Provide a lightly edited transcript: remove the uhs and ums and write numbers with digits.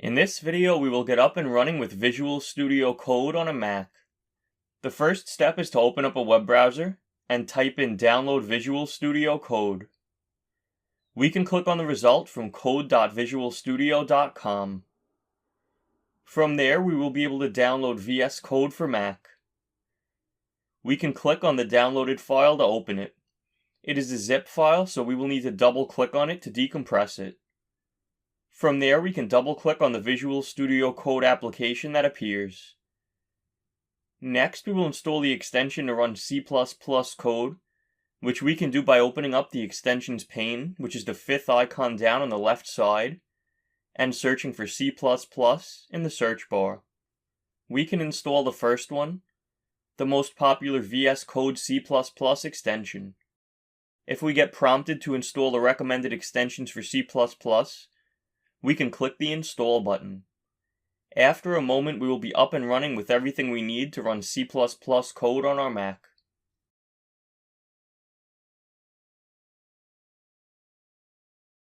In this video, we will get up and running with Visual Studio Code on a Mac. The first step is to open up a web browser and type in Download Visual Studio Code. We can click on the result from code.visualstudio.com. From there, we will be able to download VS Code for Mac. We can click on the downloaded file to open it. It is a zip file, so we will need to double click on it to decompress it. From there, we can double click on the Visual Studio Code application that appears. Next, we will install the extension to run C++ code, which we can do by opening up the extensions pane, which is the fifth icon down on the left side, and searching for C++ in the search bar. We can install the first one, the most popular VS Code C++ extension. If we get prompted to install the recommended extensions for C++, we can click the Install button. After a moment, we will be up and running with everything we need to run C++ code on our Mac.